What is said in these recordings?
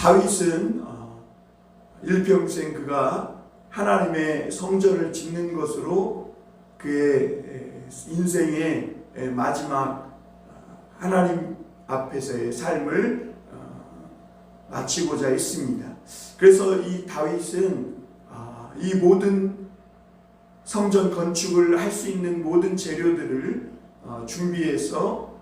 다윗은 일평생 그가 하나님의 성전을 짓는 것으로 그의 인생의 마지막 하나님 앞에서의 삶을 마치고자 했습니다. 그래서 이 다윗은 이 모든 성전 건축을 할 수 있는 모든 재료들을 준비해서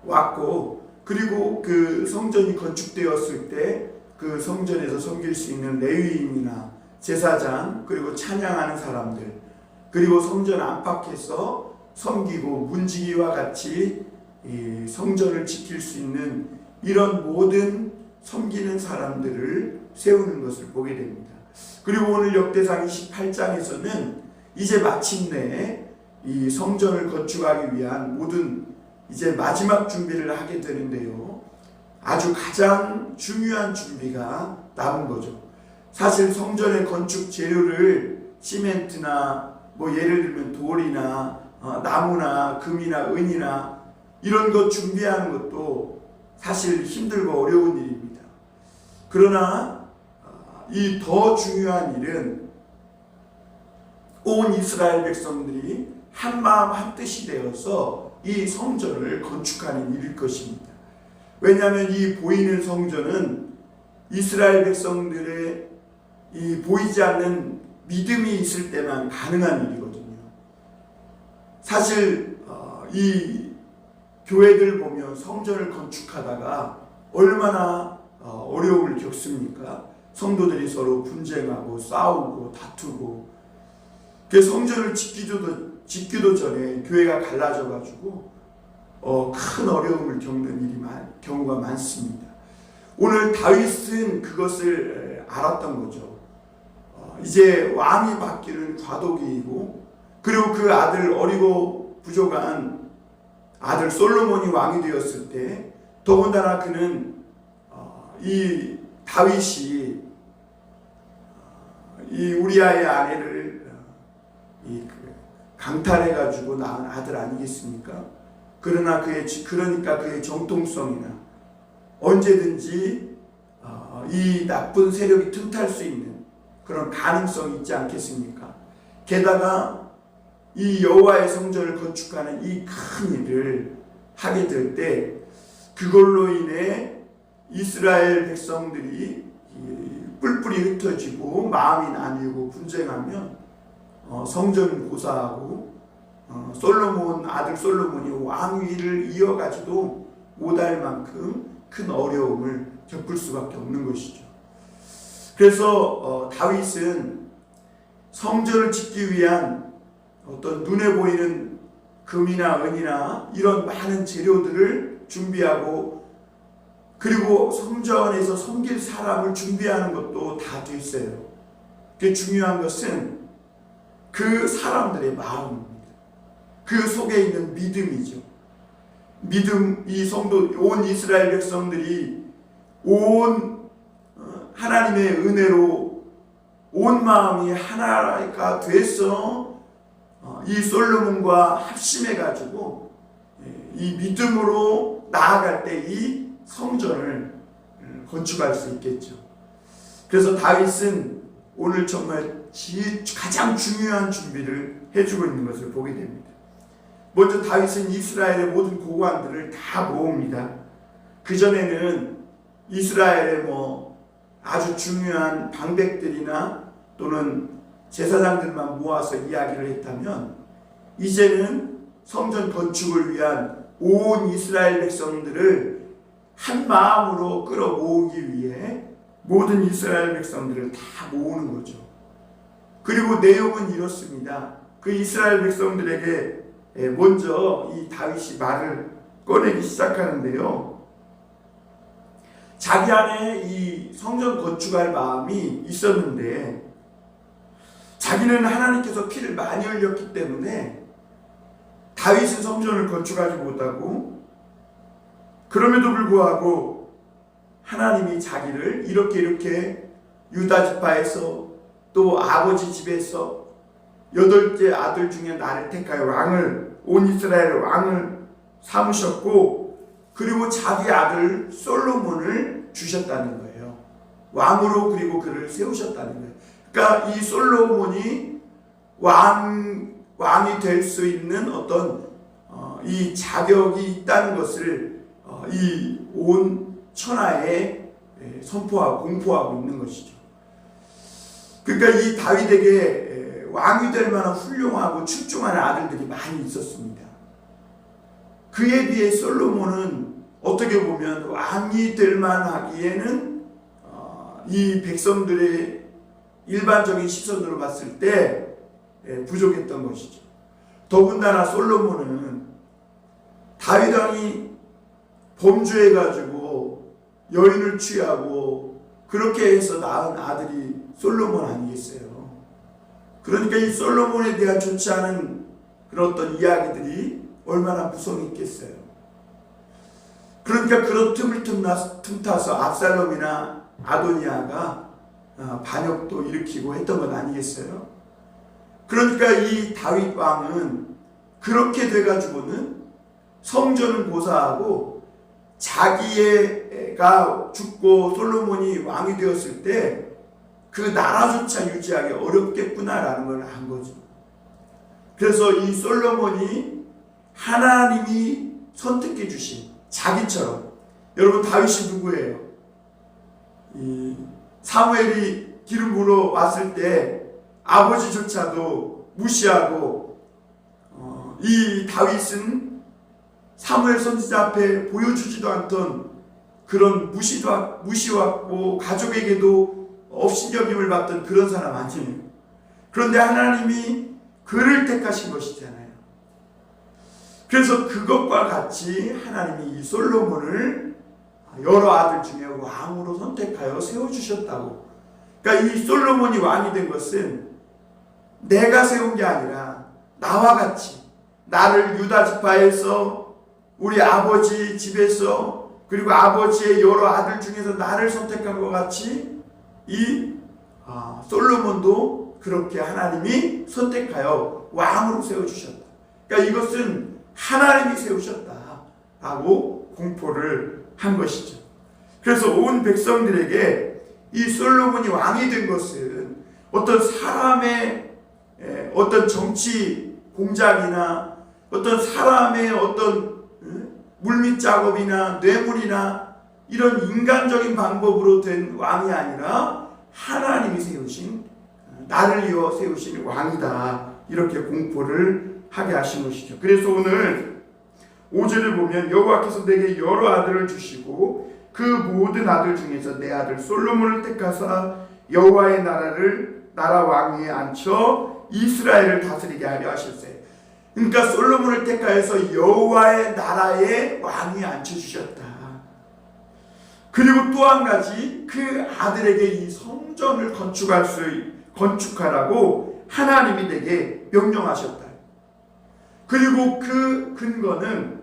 왔고, 그리고 그 성전이 건축되었을 때 그 성전에서 섬길 수 있는 레위인이나 제사장, 그리고 찬양하는 사람들, 그리고 성전 안팎에서 섬기고 문지기와 같이 이 성전을 지킬 수 있는 이런 모든 섬기는 사람들을 세우는 것을 보게 됩니다. 그리고 오늘 역대상 28장에서는 이제 마침내 이 성전을 건축하기 위한 모든 이제 마지막 준비를 하게 되는데요. 아주 가장 중요한 준비가 남은 거죠. 사실 성전의 건축 재료를 시멘트나 뭐 예를 들면 돌이나 나무나 금이나 은이나 이런 것 준비하는 것도 사실 힘들고 어려운 일입니다. 그러나 이 더 중요한 일은 온 이스라엘 백성들이 한 마음 한 뜻이 되어서 이 성전을 건축하는 일일 것입니다. 왜냐하면 이 보이는 성전은 이스라엘 백성들의 이 보이지 않는 믿음이 있을 때만 가능한 일이거든요. 사실 이 교회들 보면 성전을 건축하다가 얼마나 어려움을 겪습니까? 성도들이 서로 분쟁하고 싸우고 다투고, 그 성전을 짓기도 전에 교회가 갈라져가지고 큰 어려움을 겪는 경우가 많습니다. 오늘 다윗은 그것을 알았던 거죠. 이제 왕이 바뀌는 과도기이고, 그리고 그 아들 어리고 부족한 아들 솔로몬이 왕이 되었을 때 더군다나 그는 이 다윗이 이 우리아의 아내를 강탈해가지고 낳은 아들 아니겠습니까? 그러니까 그의 정통성이나 언제든지 이 나쁜 세력이 틈탈 수 있는 그런 가능성이 있지 않겠습니까? 게다가 이 여호와의 성전을 건축하는 이 큰 일을 하게 될 때 그걸로 인해 이스라엘 백성들이 뿔뿔이 흩어지고 마음이 나뉘고 분쟁하면 성전 고사하고 아들 솔로몬이 왕위를 이어가지도 못할 만큼 큰 어려움을 겪을 수밖에 없는 것이죠. 그래서 다윗은 성전을 짓기 위한 어떤 눈에 보이는 금이나 은이나 이런 많은 재료들을 준비하고, 그리고 성전에서 섬길 사람을 준비하는 것도 다 됐어요. 그 중요한 것은 그 사람들의 마음입니다. 그 속에 있는 믿음이죠. 믿음, 이 성도, 온 이스라엘 백성들이 온 하나님의 은혜로 온 마음이 하나가 돼서 이 솔로몬과 합심해가지고 이 믿음으로 나아갈 때 이 성전을 건축할 수 있겠죠. 그래서 다윗은 오늘 정말 가장 중요한 준비를 해주고 있는 것을 보게 됩니다. 먼저 다윗은 이스라엘의 모든 고관들을 다 모읍니다. 그전에는 이스라엘의 아주 중요한 방백들이나 또는 제사장들만 모아서 이야기를 했다면, 이제는 성전 건축을 위한 온 이스라엘 백성들을 한 마음으로 끌어모으기 위해 모든 이스라엘 백성들을 다 모으는 거죠. 그리고 내용은 이렇습니다. 그 이스라엘 백성들에게 먼저 이 다윗이 말을 꺼내기 시작하는데요. 자기 안에 이 성전 건축할 마음이 있었는데 자기는 하나님께서 피를 많이 흘렸기 때문에 다윗은 성전을 건축하지 못하고, 그럼에도 불구하고 하나님이 자기를 이렇게 유다 지파에서 또 아버지 집에서 8째 아들 중에 나를 택하여 온 이스라엘의 왕을 삼으셨고, 그리고 자기 아들 솔로몬을 주셨다는 거예요. 왕으로 그리고 그를 세우셨다는 거예요. 그러니까 이 솔로몬이 왕이 될 수 있는 어떤 이 자격이 있다는 것을 이 온 천하에 선포하고 공포하고 있는 것이죠. 그러니까 이 다윗에게 왕이 될 만한 훌륭하고 출중한 아들들이 많이 있었습니다. 그에 비해 솔로몬은 어떻게 보면 왕이 될 만하기에는 이 백성들의 일반적인 시선으로 봤을 때 부족했던 것이죠. 더군다나 솔로몬은 다윗 왕이 범죄해가지고 여인을 취하고 그렇게 해서 낳은 아들이 솔로몬 아니겠어요. 그러니까 이 솔로몬에 대한 좋지 않은 그런 어떤 이야기들이 얼마나 무성이 있겠어요. 그러니까 그런 틈을 틈타서 압살롬이나 아도니아가 반역도 일으키고 했던 건 아니겠어요. 그러니까 이 다윗 왕은 그렇게 돼가지고는 성전을 고사하고 자기가 죽고 솔로몬이 왕이 되었을 때 그 나라조차 유지하기 어렵겠구나라는 걸 안 거죠. 그래서 이 솔로몬이 하나님이 선택해 주신 자기처럼, 여러분 다윗이 누구예요? 이 사무엘이 기름 부러 왔을 때 아버지조차도 무시하고 이 다윗은 사무엘 선지자 앞에 보여주지도 않던 그런 무시받고 가족에게도 업신여김을 받던 그런 사람 아니에요. 그런데 하나님이 그를 택하신 것이잖아요. 그래서 그것과 같이 하나님이 이 솔로몬을 여러 아들 중에 왕으로 선택하여 세워주셨다고. 그러니까 이 솔로몬이 왕이 된 것은 내가 세운 게 아니라 나와 같이 나를 유다 지파에서 우리 아버지 집에서 그리고 아버지의 여러 아들 중에서 나를 선택한 것 같이 이 솔로몬도 그렇게 하나님이 선택하여 왕으로 세워주셨다. 그러니까 이것은 하나님이 세우셨다라고 공포를 한 것이죠. 그래서 온 백성들에게 이 솔로몬이 왕이 된 것은 어떤 사람의 어떤 정치 공작이나 어떤 사람의 어떤 물밑 작업이나 뇌물이나 이런 인간적인 방법으로 된 왕이 아니라 하나님이 세우신, 나를 이어 세우신 왕이다, 이렇게 공포를 하게 하신 것이죠. 그래서 오늘 5절을 보면 여호와께서 내게 여러 아들을 주시고 그 모든 아들 중에서 내 아들 솔로몬을 택하사 여호와의 나라 왕위에 앉혀 이스라엘을 다스리게 하려 하셨어요. 그러니까 솔로몬을 택하여서 여호와의 나라에 왕위에 앉혀주셨다. 그리고 또 한 가지, 그 아들에게 이 성전을 건축하라고 하나님이 내게 명령하셨다. 그리고 그 근거는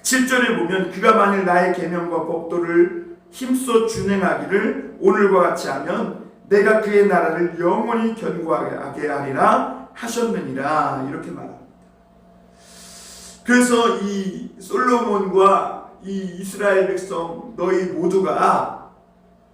7절에 보면 그가 만일 나의 계명과 법도를 힘써 준행하기를 오늘과 같이 하면 내가 그의 나라를 영원히 견고하게 하리라 하셨느니라, 이렇게 말합니다. 그래서 이 솔로몬과 이 이스라엘 백성 너희 모두가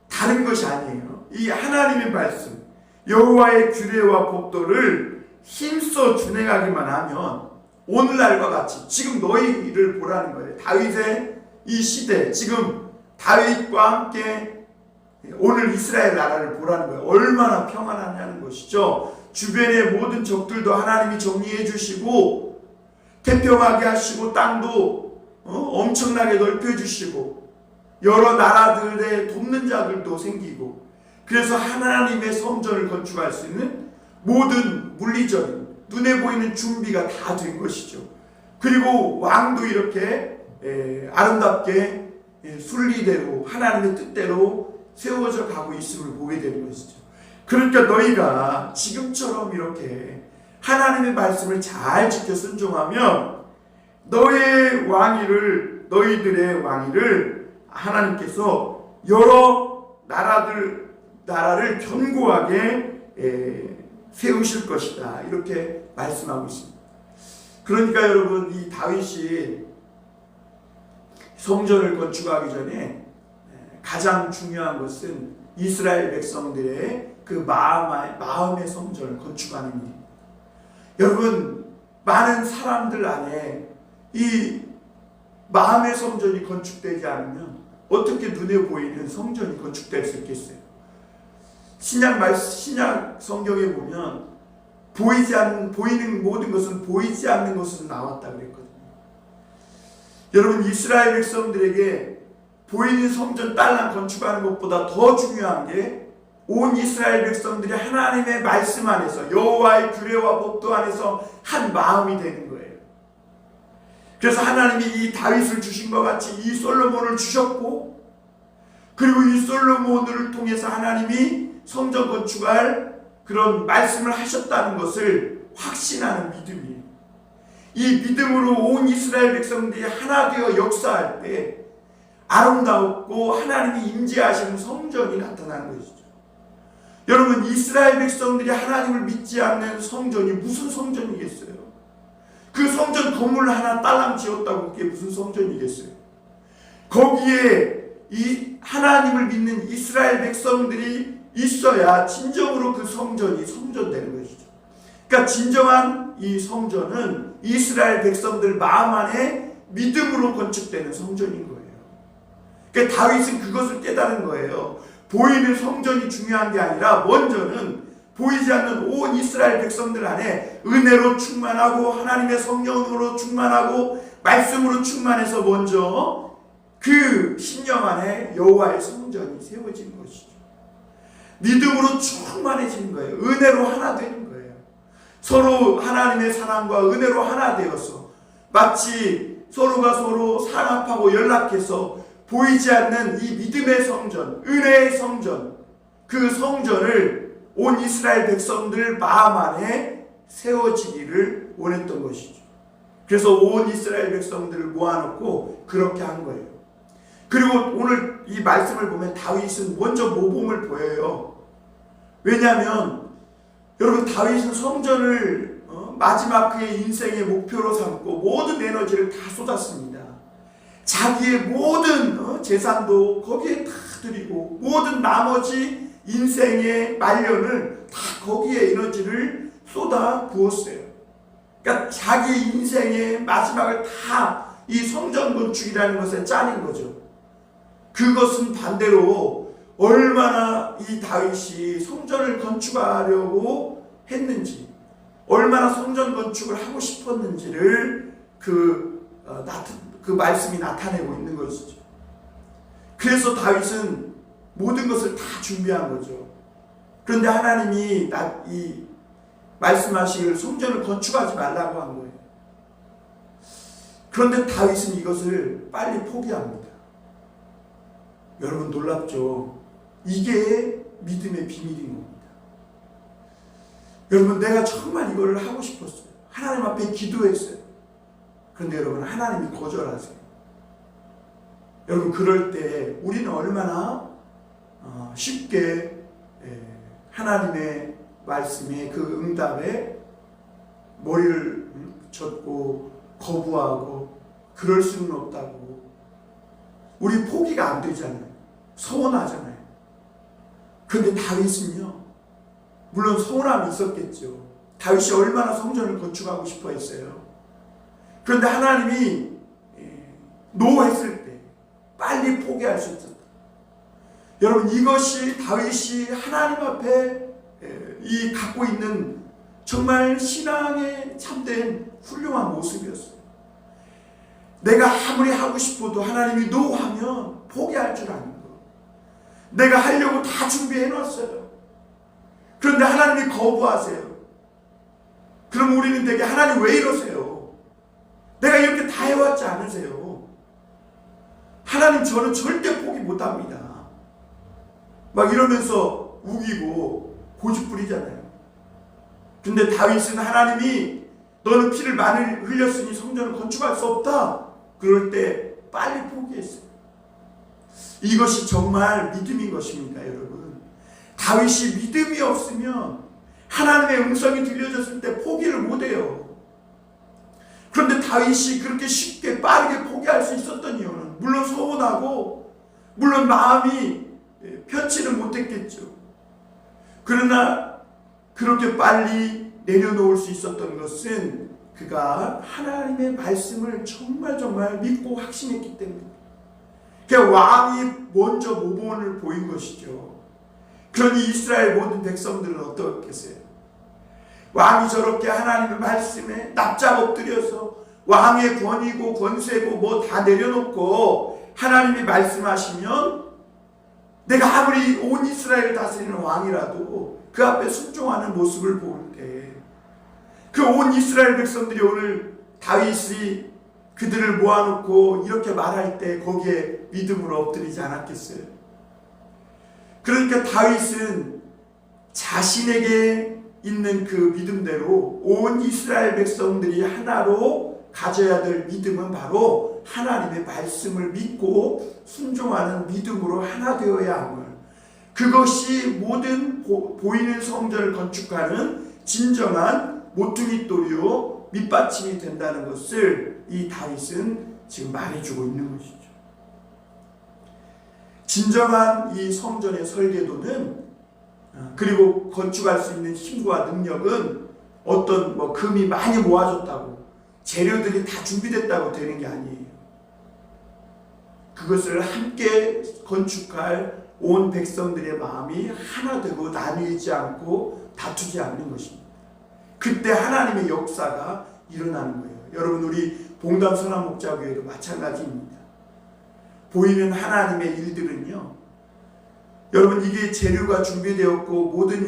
다른 것이 아니에요. 이 하나님의 말씀, 여호와의 규례와 법도를 힘써 준행하기만 하면 오늘날과 같이 지금 너희를 보라는 거예요. 다윗의 이 시대, 지금 다윗과 함께 오늘 이스라엘 나라를 보라는 거예요. 얼마나 평안하냐는 것이죠. 주변의 모든 적들도 하나님이 정리해 주시고 태평하게 하시고 땅도 엄청나게 넓혀주시고 여러 나라들의 돕는 자들도 생기고, 그래서 하나님의 성전을 건축할 수 있는 모든 물리적인 눈에 보이는 준비가 다 된 것이죠. 그리고 왕도 이렇게 아름답게 순리대로 하나님의 뜻대로 세워져 가고 있음을 보게 되는 것이죠. 그러니까 너희가 지금처럼 이렇게 하나님의 말씀을 잘 지켜 순종하면 너희들의 왕위를 하나님께서 여러 나라를 견고하게 세우실 것이다, 이렇게 말씀하고 있습니다. 그러니까 여러분, 이 다윗이 성전을 건축하기 전에 가장 중요한 것은 이스라엘 백성들의 그 마음의 성전을 건축하는 일입니다. 여러분, 많은 사람들 안에 이 마음의 성전이 건축되지 않으면 어떻게 눈에 보이는 성전이 건축될 수 있겠어요? 신약 성경에 보면 보이는 모든 것은 보이지 않는 것으로 나왔다 그랬거든요. 여러분, 이스라엘 백성들에게 보이는 성전 딸랑 건축하는 것보다 더 중요한 게 온 이스라엘 백성들이 하나님의 말씀 안에서 여호와의 규례와 법도 안에서 한 마음이 되는 거예요. 그래서 하나님이 이 다윗을 주신 것 같이 이 솔로몬을 주셨고, 그리고 이 솔로몬을 통해서 하나님이 성전 건축할 그런 말씀을 하셨다는 것을 확신하는 믿음이에요. 이 믿음으로 온 이스라엘 백성들이 하나 되어 역사할 때 아름다웠고 하나님이 임재하시는 성전이 나타나는 것이죠. 여러분, 이스라엘 백성들이 하나님을 믿지 않는 성전이 무슨 성전이겠어요? 그 성전 건물 하나 딸랑 지었다고 그게 무슨 성전이겠어요? 거기에 이 하나님을 믿는 이스라엘 백성들이 있어야 진정으로 그 성전이 성전되는 것이죠. 그러니까 진정한 이 성전은 이스라엘 백성들 마음 안에 믿음으로 건축되는 성전인 거예요. 그러니까 다윗은 그것을 깨달은 거예요. 보이는 성전이 중요한 게 아니라 먼저는 보이지 않는 온 이스라엘 백성들 안에 은혜로 충만하고 하나님의 성령으로 충만하고 말씀으로 충만해서 먼저 그 신령 안에 여호와의 성전이 세워지는 것이죠. 믿음으로 충만해지는 거예요. 은혜로 하나 되는 거예요. 서로 하나님의 사랑과 은혜로 하나 되어서 마치 서로가 서로 상합하고 연락해서 보이지 않는 이 믿음의 성전, 은혜의 성전, 그 성전을 온 이스라엘 백성들 마음 안에 세워지기를 원했던 것이죠. 그래서 온 이스라엘 백성들을 모아놓고 그렇게 한 거예요. 그리고 오늘 이 말씀을 보면 다윗은 먼저 모범을 보여요. 왜냐하면 여러분, 다윗은 성전을 마지막 그의 인생의 목표로 삼고 모든 에너지를 다 쏟았습니다. 자기의 모든 재산도 거기에 다 드리고 모든 나머지 인생의 말년을 다 거기에 에너지를 쏟아 부었어요. 그러니까 자기 인생의 마지막을 다 이 성전 건축이라는 것에 짜낸 거죠. 그것은 반대로 얼마나 이 다윗이 성전을 건축하려고 했는지, 얼마나 성전 건축을 하고 싶었는지를 그 말씀이 나타내고 있는 것이죠. 그래서 다윗은 모든 것을 다 준비한 거죠. 그런데 하나님이 이 말씀하시길 성전을 건축하지 말라고 한 거예요. 그런데 다윗은 이것을 빨리 포기합니다. 여러분, 놀랍죠? 이게 믿음의 비밀인 겁니다. 여러분, 내가 정말 이거를 하고 싶었어요. 하나님 앞에 기도했어요. 그런데 여러분, 하나님이 거절하세요. 여러분, 그럴 때 우리는 얼마나 쉽게 하나님의 말씀에 그 응답에 머리를 젓고 거부하고 그럴 수는 없다고. 우리 포기가 안 되잖아요. 서운하잖아요. 그런데 다윗은요, 물론 서운함이 있었겠죠. 다윗이 얼마나 성전을 건축하고 싶어 했어요. 그런데 하나님이 노했을 때 빨리 포기할 수 있었다. 여러분, 이것이 다윗이 하나님 앞에 이 갖고 있는 정말 신앙에 참된 훌륭한 모습이었어요. 내가 아무리 하고 싶어도 하나님이 노하면 포기할 줄 아는 거. 내가 하려고 다 준비해 놨어요. 그런데 하나님이 거부하세요. 그럼 우리는 되게 하나님 왜 이러세요? 내가 이렇게 다 해왔지 않으세요? 하나님, 저는 절대 포기 못합니다. 막 이러면서 우기고 고집 부리잖아요. 근데 다윗은 하나님이 너는 피를 많이 흘렸으니 성전을 건축할 수 없다. 그럴 때 빨리 포기했어요. 이것이 정말 믿음인 것입니다, 여러분. 다윗이 믿음이 없으면 하나님의 음성이 들려졌을 때 포기를 못해요. 그런데 다윗이 그렇게 쉽게 빠르게 포기할 수 있었던 이유는 물론 서운하고 물론 마음이 편치는 못했겠죠. 그러나 그렇게 빨리 내려놓을 수 있었던 것은 그가 하나님의 말씀을 정말 믿고 확신했기 때문에, 그러니까 왕이 먼저 모범을 보인 것이죠. 그러니 이스라엘 모든 백성들은 어떻겠어요? 왕이 저렇게 하나님의 말씀에 납작 엎드려서 왕의 권위고 권세고 뭐 다 내려놓고 하나님이 말씀하시면 내가 아무리 온 이스라엘을 다스리는 왕이라도 그 앞에 순종하는 모습을 볼 때 그 온 이스라엘 백성들이 오늘 다윗이 그들을 모아놓고 이렇게 말할 때 거기에 믿음으로 엎드리지 않았겠어요? 그러니까 다윗은 자신에게 있는 그 믿음대로 온 이스라엘 백성들이 하나로 가져야 될 믿음은 바로 하나님의 말씀을 믿고 순종하는 믿음으로 하나 되어야 함을, 그것이 모든 보이는 성전을 건축하는 진정한 모퉁이돌이요 밑받침이 된다는 것을 이 다윗은 지금 말해주고 있는 것이죠. 진정한 이 성전의 설계도는, 그리고 건축할 수 있는 힘과 능력은 어떤 금이 많이 모아졌다고 재료들이 다 준비됐다고 되는 게 아니에요. 그것을 함께 건축할 온 백성들의 마음이 하나 되고 나뉘지 않고 다투지 않는 것입니다. 그때 하나님의 역사가 일어나는 거예요. 여러분, 우리 봉담 선한목자교회도 마찬가지입니다. 보이는 하나님의 일들은요, 여러분, 이게 재료가 준비되었고 모든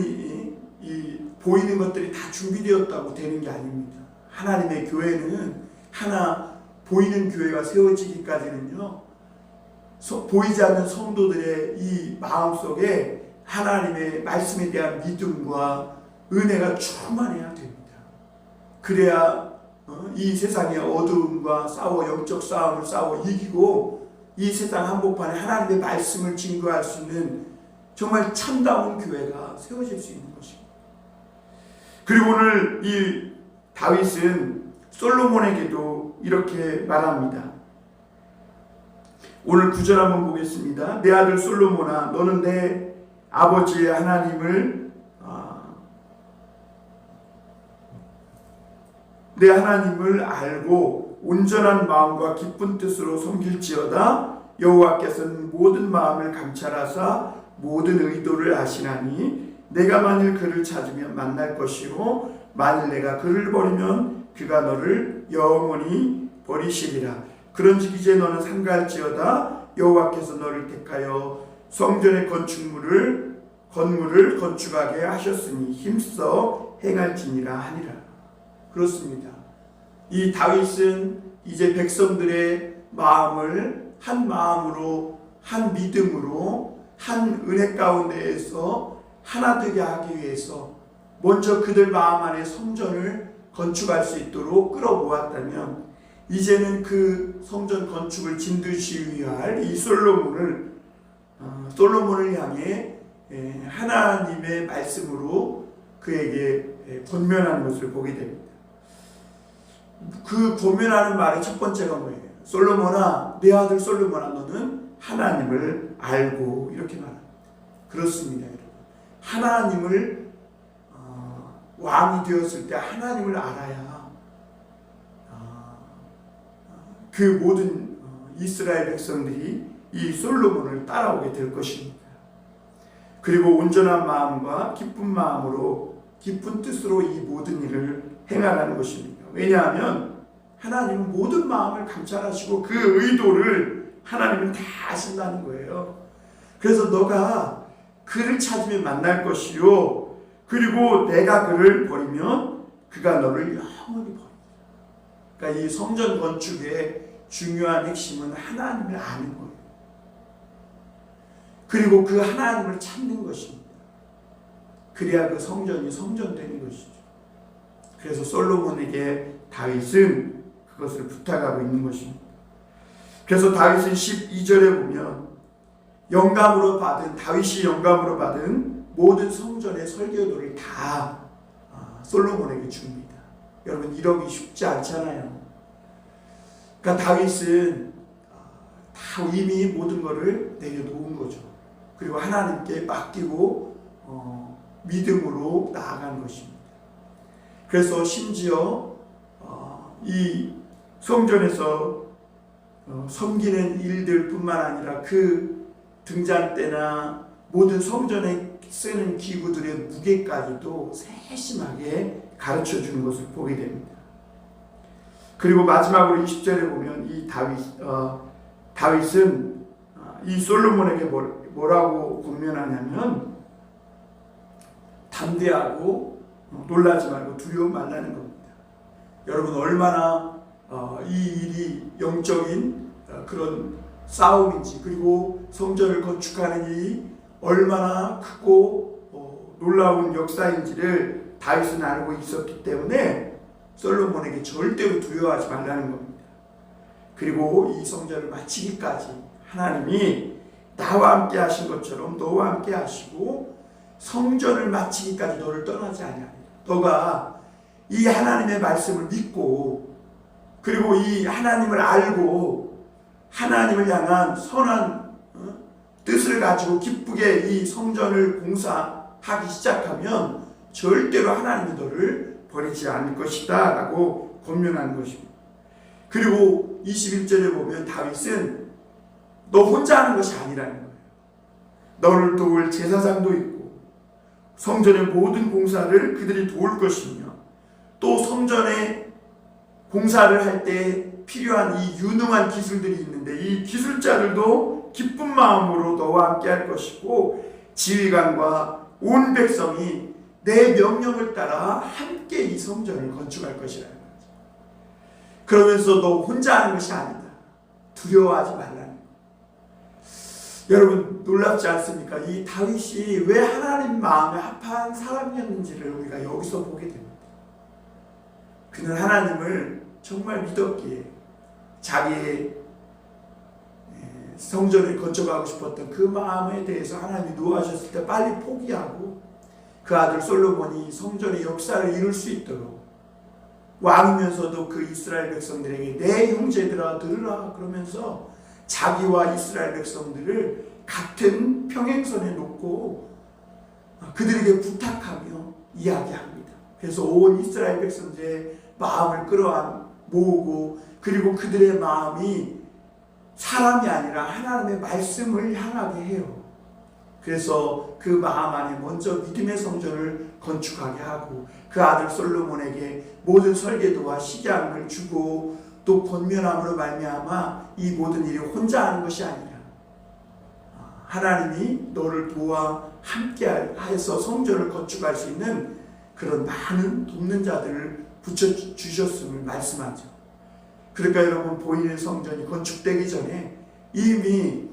이 보이는 것들이 다 준비되었다고 되는 게 아닙니다. 하나님의 교회는 하나 보이는 교회가 세워지기까지는요, 보이지 않는 성도들의 이 마음속에 하나님의 말씀에 대한 믿음과 은혜가 충만해야 됩니다. 그래야 이 세상의 어두움과 싸워 영적 싸움을 싸워 이기고 이 세상 한복판에 하나님의 말씀을 증거할 수 있는 정말 참다운 교회가 세워질 수 있는 것입니다. 그리고 오늘 이 다윗은 솔로몬에게도 이렇게 말합니다. 오늘 9절 한번 보겠습니다. 내 아들 솔로몬아, 너는 내 아버지의 하나님을 내 하나님을 알고 온전한 마음과 기쁜 뜻으로 섬길지어다. 여호와께서는 모든 마음을 감찰하사 모든 의도를 아시나니 내가 만일 그를 찾으면 만날 것이요 만일 내가 그를 버리면 그가 너를 영원히 버리시리라. 그런즉 이제 너는 삼가할지어다. 여호와께서 너를 택하여 성전의 건물을 건축하게 하셨으니 힘써 행할지니라 하니라. 그렇습니다. 이 다윗은 이제 백성들의 마음을 한 마음으로, 한 믿음으로, 한 은혜 가운데에서 하나 되게 하기 위해서 먼저 그들 마음 안에 성전을 건축할 수 있도록 끌어모았다면, 이제는 그 성전 건축을 진두시해야 할 이 솔로몬을 향해 하나님의 말씀으로 그에게 권면하는 것을 보게 됩니다. 그 권면하는 말의 첫 번째가 뭐예요? 솔로몬아, 내 아들 솔로몬아, 너는 하나님을 알고, 이렇게 말합니다. 그렇습니다, 여러분. 하나님을 왕이 되었을 때 하나님을 알아야 그 모든 이스라엘 백성들이 이 솔로몬을 따라오게 될 것입니다. 그리고 온전한 마음과 기쁜 마음으로, 기쁜 뜻으로 이 모든 일을 행하라는 것입니다. 왜냐하면 하나님은 모든 마음을 감찰하시고 그 의도를 하나님은 다 아신다는 거예요. 그래서 너가 그를 찾으면 만날 것이요, 그리고 내가 그를 버리면 그가 너를 영원히 버린다. 그러니까 이 성전 건축의 중요한 핵심은 하나님을 아는 거예요. 그리고 그 하나님을 찾는 것입니다. 그래야 그 성전이 성전되는 것이죠. 그래서 솔로몬에게 다윗은 그것을 부탁하고 있는 것입니다. 그래서 다윗은 12절에 보면 다윗이 영감으로 받은 모든 성전의 설계도를 다 솔로몬에게 줍니다. 여러분, 이러기 쉽지 않잖아요. 그러니까 다윗은 다 이미 모든 것을 내려놓은 거죠. 그리고 하나님께 맡기고 믿음으로 나아간 것입니다. 그래서 심지어 이 성전에서 섬기는 일들뿐만 아니라 그 등잔 때나 모든 성전에 쓰는 기구들의 무게까지도 세심하게 가르쳐 주는 것을 보게 됩니다. 그리고 마지막으로 20절에 보면 이 다윗은 이 솔로몬에게 뭐라고 권면하냐면 담대하고 놀라지 말고 두려워 말라는 겁니다. 여러분 얼마나 이 일이 영적인 그런 싸움인지, 그리고 성전을 건축하는 일이 얼마나 크고 놀라운 역사인지를 다윗은 알고 있었기 때문에 솔로몬에게 절대로 두려워하지 말라는 겁니다. 그리고 이 성전을 마치기까지 하나님이 나와 함께 하신 것처럼 너와 함께 하시고 성전을 마치기까지 너를 떠나지 아니하리라. 너가 이 하나님의 말씀을 믿고 그리고 이 하나님을 알고 하나님을 향한 선한 뜻을 가지고 기쁘게 이 성전을 공사하기 시작하면 절대로 하나님이 너를 버리지 않을 것이다 라고 권면하는 것입니다. 그리고 21절에 보면 다윗은 너 혼자 하는 것이 아니라는 거예요. 너를 도울 제사장도 있고 성전의 모든 공사를 그들이 도울 것이며 또 성전의 공사를 할 때 필요한 이 유능한 기술들이 있는데 이 기술자들도 기쁜 마음으로 너와 함께 할 것이고 지휘관과 온 백성이 내 명령을 따라 함께 이 성전을 건축할 것이라는 거죠. 그러면서 너 혼자 하는 것이 아니다. 두려워하지 말라는 거예요. 여러분 놀랍지 않습니까? 이 다윗이 왜 하나님 마음에 합한 사람이었는지를 우리가 여기서 보게 됩니다. 그는 하나님을 정말 믿었기에 자기의 성전을 건축하고 싶었던 그 마음에 대해서 하나님이 노하셨을 때 빨리 포기하고 그 아들 솔로몬이 성전의 역사를 이룰 수 있도록 왕이면서도 그 이스라엘 백성들에게 내 형제들아 들으라 그러면서 자기와 이스라엘 백성들을 같은 평행선에 놓고 그들에게 부탁하며 이야기합니다. 그래서 온 이스라엘 백성들의 마음을 모으고 그리고 그들의 마음이 사람이 아니라 하나님의 말씀을 향하게 해요. 그래서 그 마음 안에 먼저 믿음의 성전을 건축하게 하고 그 아들 솔로몬에게 모든 설계도와 식양을 주고 또 권면함으로 말미암아 이 모든 일이 혼자 하는 것이 아니라 하나님이 너를 도와 함께 해서 성전을 건축할 수 있는 그런 많은 돕는 자들을 붙여주셨음을 말씀하죠. 그러니까 여러분 보이는 성전이 건축되기 전에 이미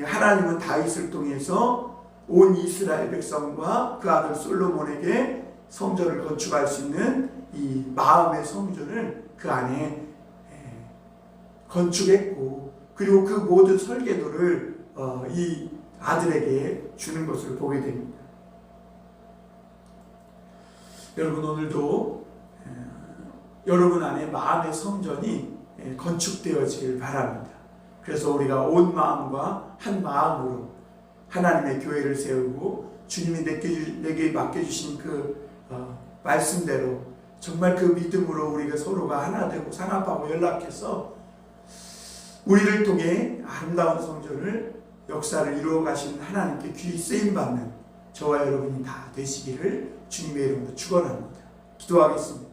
하나님은 다윗을 통해서 온 이스라엘 백성과 그 아들 솔로몬에게 성전을 건축할 수 있는 이 마음의 성전을 그 안에 건축했고 그리고 그 모든 설계도를 이 아들에게 주는 것을 보게 됩니다. 여러분 오늘도 여러분 안에 마음의 성전이 건축되어지길 바랍니다. 그래서 우리가 온 마음과 한 마음으로 하나님의 교회를 세우고 주님이 내게 맡겨주신 그 말씀대로 정말 그 믿음으로 우리가 서로가 하나 되고 상합하고 연락해서 우리를 통해 아름다운 성전을 역사를 이루어 가시는 하나님께 귀히 쓰임받는 저와 여러분이 다 되시기를 주님의 이름으로 축원합니다. 기도하겠습니다.